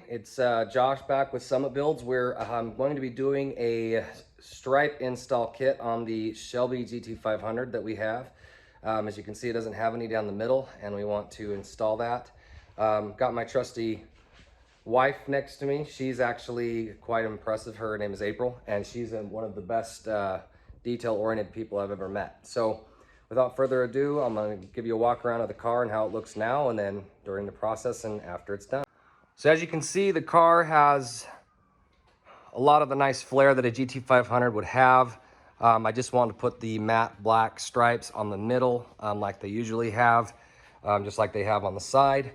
It's Josh back with Summit Builds, where I'm going to be doing a stripe install kit on the Shelby GT 500 that we have. As you can see, it doesn't have any down the middle, and we want to install that. Got my trusty wife next to me. She's actually quite impressive. Her name is April, and she's one of the best detail-oriented people I've ever met. So without further ado, I'm going to give you a walk around of the car and how it looks now, and then during the process and after it's done. So as you can see, the car has a lot of the nice flair that a GT 500 would have. I just wanted to put the matte black stripes on the middle like they usually have, just like they have on the side.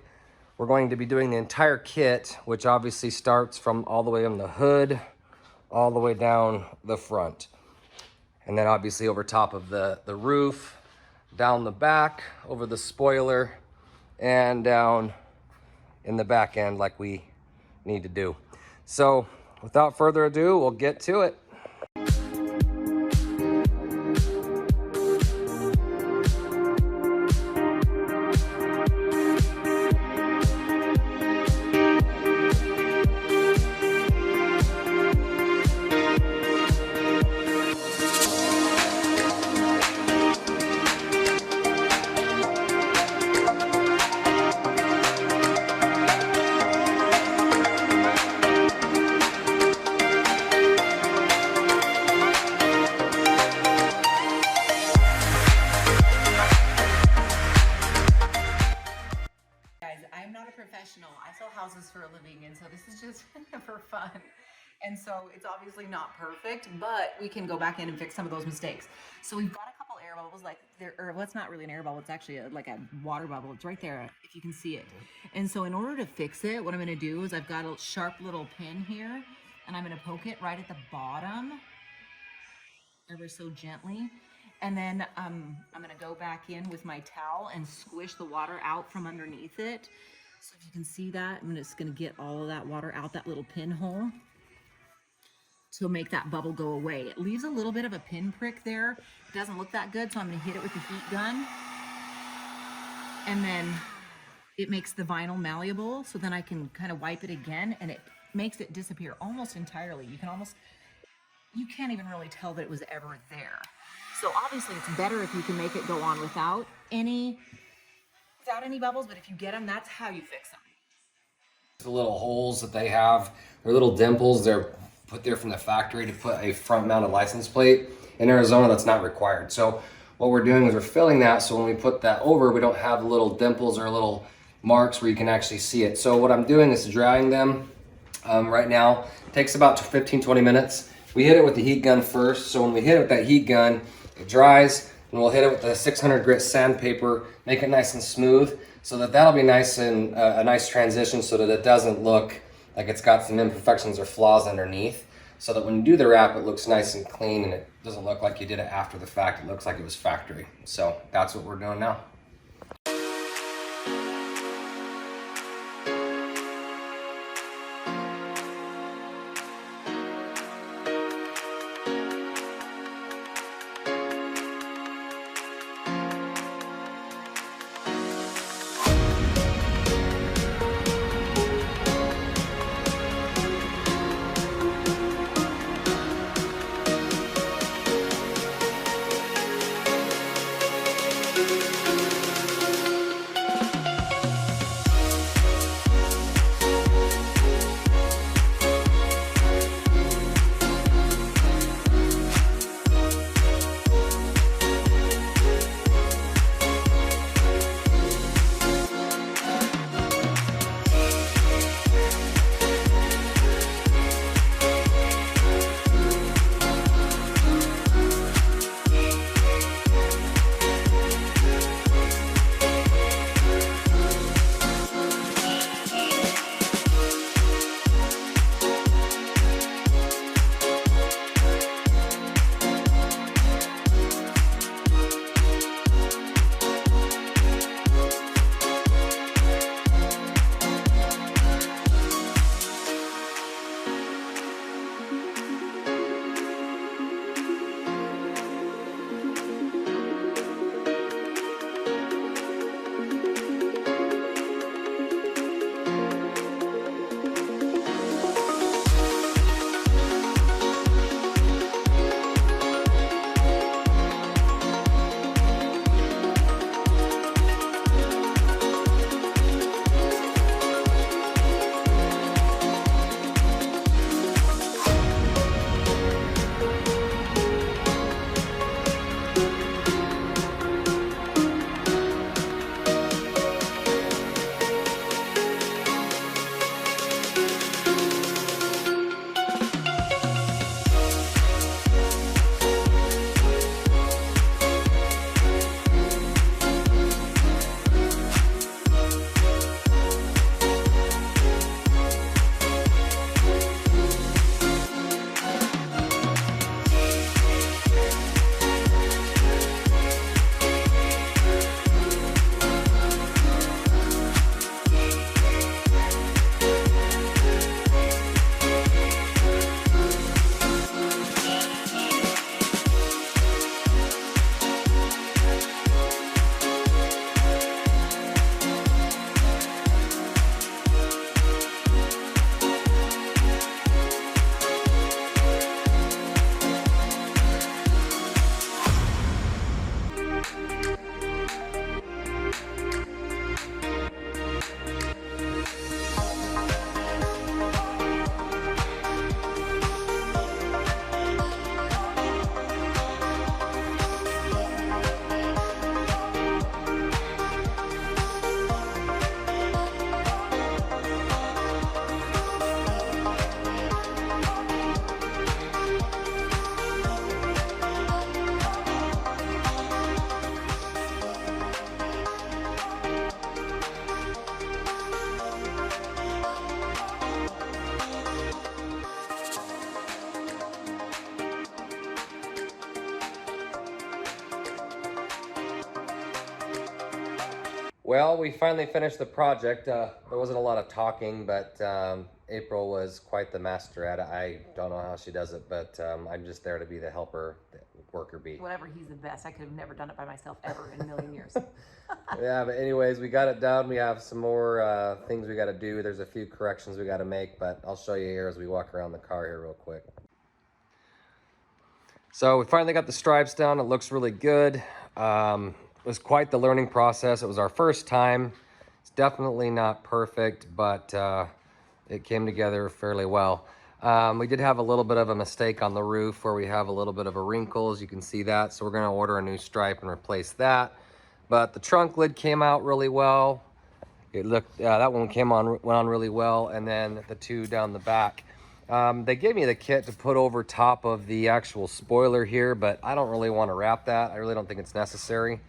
We're going to be doing the entire kit, which obviously starts from all the way on the hood, all the way down the front. And then obviously over top of the roof, down the back, over the spoiler, and down in the back end like we need to do. So without further ado, we'll get to it. I sell houses for a living, and so this is just for fun. And so it's obviously not perfect, but we can go back in and fix some of those mistakes. So we've got a couple air bubbles, like there, or well, it's not really an air bubble, it's actually like a water bubble. It's right there if you can see it. And so in order to fix it, what I'm going to do is I've got a sharp little pin here, and I'm going to poke it right at the bottom ever so gently. And then I'm going to go back in with my towel and squish the water out from underneath it. So if you can see that, I'm just going to get all of that water out that little pinhole to make that bubble go away. It leaves a little bit of a pinprick there. It doesn't look that good, so I'm going to hit it with the heat gun. And then it makes the vinyl malleable, so then I can kind of wipe it again, and it makes it disappear almost entirely. You can't even really tell that it was ever there. So obviously it's better if you can make it go on without any bubbles, but if you get them, that's how you fix them. The little holes that they have, they're little dimples. They're put there from the factory to put a front-mounted license plate. In Arizona, that's not required. So what we're doing is we're filling that, so when we put that over, we don't have little dimples or little marks where you can actually see it. So what I'm doing is drying them right now. It takes about 15-20 minutes. We hit it with the heat gun first, so when we hit it with that heat gun, it dries, and we'll hit it with the 600 grit sandpaper, make it nice and smooth, so that'll be nice and a nice transition, so that it doesn't look like it's got some imperfections or flaws underneath, so that when you do the wrap, it looks nice and clean, and it doesn't look like you did it after the fact. It looks like it was factory. So that's what we're doing now. Well, we finally finished the project. There wasn't a lot of talking, but April was quite the master at it. I don't know how she does it, but I'm just there to be the helper, the worker bee. Whatever, he's the best. I could have never done it by myself ever in a million years. Yeah, but anyways, we got it done. We have some more things we got to do. There's a few corrections we got to make, but I'll show you here as we walk around the car here real quick. So we finally got the stripes down. It looks really good. It was quite the learning process. It was our first time. It's definitely not perfect, but it came together fairly well. We did have a little bit of a mistake on the roof where we have a little bit of a wrinkle, as you can see that. So we're gonna order a new stripe and replace that. But the trunk lid came out really well. It looked, that one went on really well. And then the two down the back. They gave me the kit to put over top of the actual spoiler here, but I don't really want to wrap that. I really don't think it's necessary.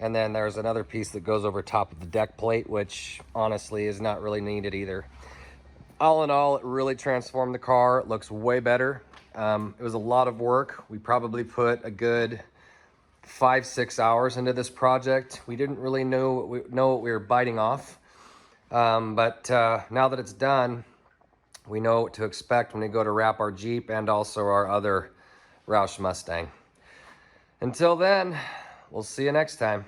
And then there's another piece that goes over top of the deck plate, which honestly is not really needed either. All in all, it really transformed the car. It looks way better. It was a lot of work. We probably put a good 5-6 hours into this project. We didn't really know what we were biting off. But now that it's done, we know what to expect when we go to wrap our Jeep and also our other Roush Mustang. Until then, we'll see you next time.